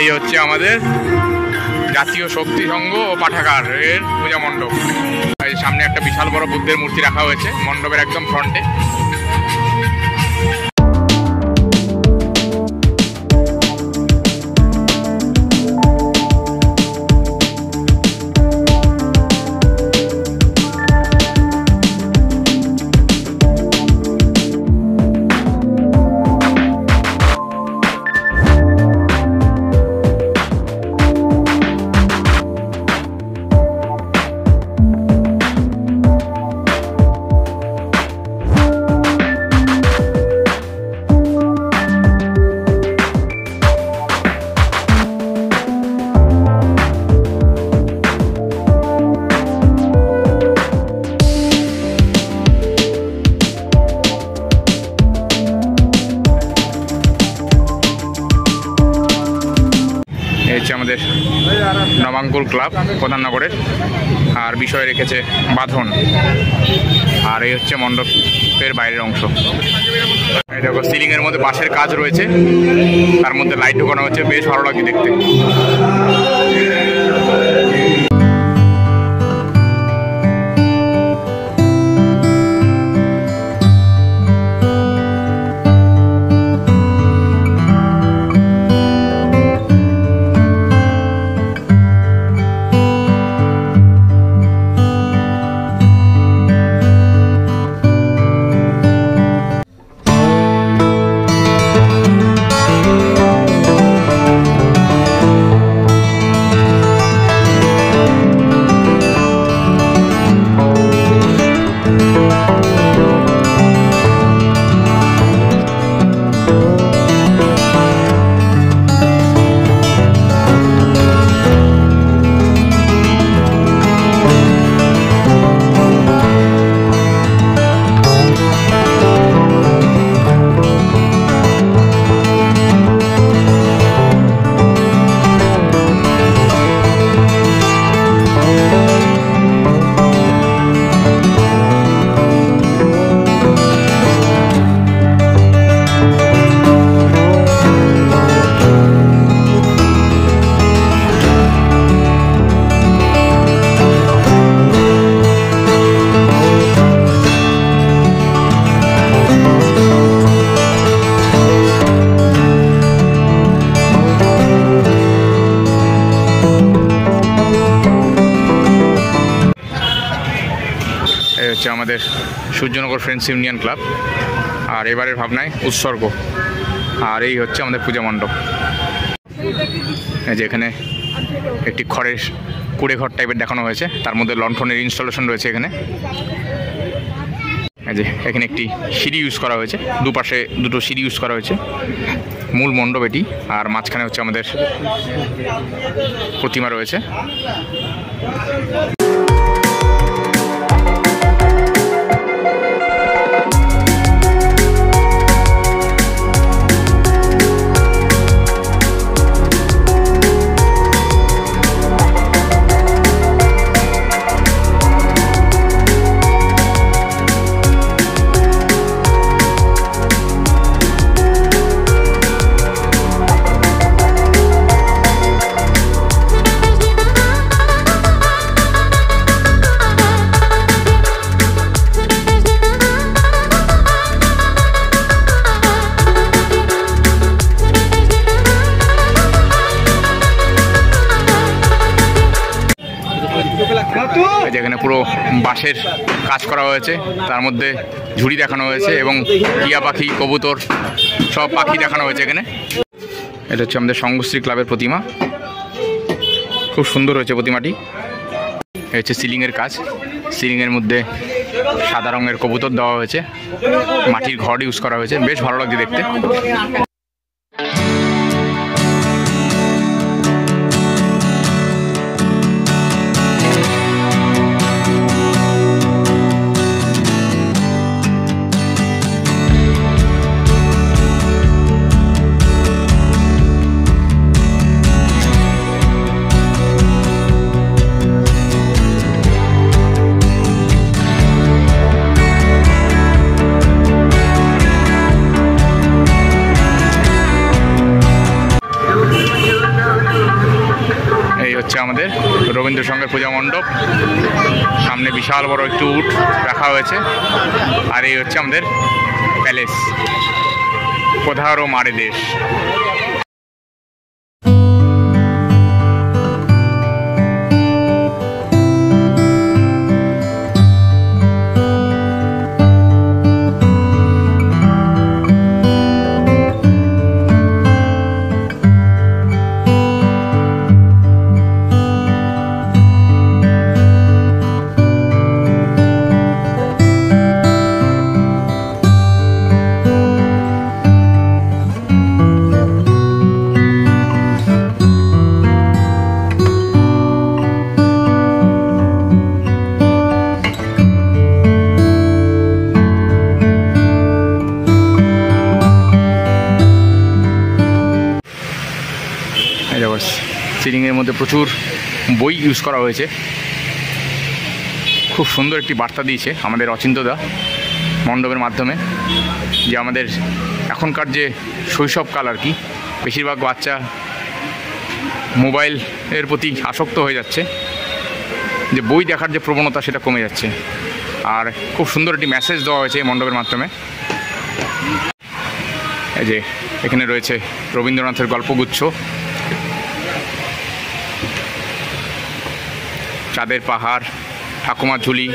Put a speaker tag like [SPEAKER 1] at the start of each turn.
[SPEAKER 1] এই হচ্ছে আমাদের জাতীয় শক্তি সংঘ ও পাঠাগার এর পূজা মণ্ডপ। সামনে একটা বিশাল বড় বুদ্ধের মূর্তি রাখা হয়েছে মণ্ডপের একদম ফ্রন্টে। আমাদের নবাঙ্কুর ক্লাব প্রধাননগরের, আর বিষয় রেখেছে বাঁধন। আর এই হচ্ছে মণ্ডপের বাইরের অংশ। এই দেখো সিলিং এর মধ্যে বাঁশের কাজ রয়েছে, তার মধ্যে লাইট ঢোকানো হচ্ছে, বেশ ভালো লাগছে দেখতে। হচ্ছে আমাদের সূর্যনগর ফ্রেন্ডস ইউনিয়ন ক্লাব, আর এবারের ভাবনায় উৎসর্গ। আর এই হচ্ছে আমাদের পূজা মণ্ডপ, যেখানে একটি খড়ের কুড়ে ঘর টাইপের দেখানো হয়েছে, তার মধ্যে লণ্ঠনের ইনস্টলেশন রয়েছে এখানে। যে এখানে একটি সিঁড়ি ইউজ করা হয়েছে, দুপাশে দুটো সিঁড়ি ইউজ করা হয়েছে। মূল মণ্ডপ এটি, আর মাঝখানে হচ্ছে আমাদের প্রতিমা রয়েছে। যেখানে পুরো বাঁশের কাজ করা হয়েছে, তার মধ্যে ঝুড়ি দেখানো হয়েছে এবং টিয়া পাখি, কবুতর সব পাখি দেখানো হয়েছে এখানে। এটা হচ্ছে আমাদের সংঘশ্রী ক্লাবের প্রতিমা, খুব সুন্দর হয়েছে প্রতিমাটি। এটা হচ্ছে সিলিংয়ের কাজ, সিলিংয়ের মধ্যে সাদা রঙের কবুতর দেওয়া হয়েছে, মাটির ঘর ইউজ করা হয়েছে, বেশ ভালো লাগছে দেখতে। হচ্ছে আমাদের রবীন্দ্রসঙ্গের পূজা মণ্ডপ। সামনে বিশাল বড় একটু উট রাখা হয়েছে। আর এই হচ্ছে আমাদের প্যালেস, পধারো মারে দেশ। সিলিংয়ের মধ্যে প্রচুর বই ইউজ করা হয়েছে। খুব সুন্দর একটি বার্তা দিয়েছে আমাদের অচিন্তদা মণ্ডপের মাধ্যমে, যে আমাদের এখনকার যে শৈশবকাল আর কি, বেশিরভাগ বাচ্চা মোবাইলের প্রতি আসক্ত হয়ে যাচ্ছে, যে বই দেখার যে প্রবণতা সেটা কমে যাচ্ছে। আর খুব সুন্দর একটি মেসেজ দেওয়া হয়েছে এই মণ্ডপের মাধ্যমে। এই যে এখানে রয়েছে রবীন্দ্রনাথের গল্পগুচ্ছ, চাঁদের পাহাড়, ঠাকুমার ঝুলি।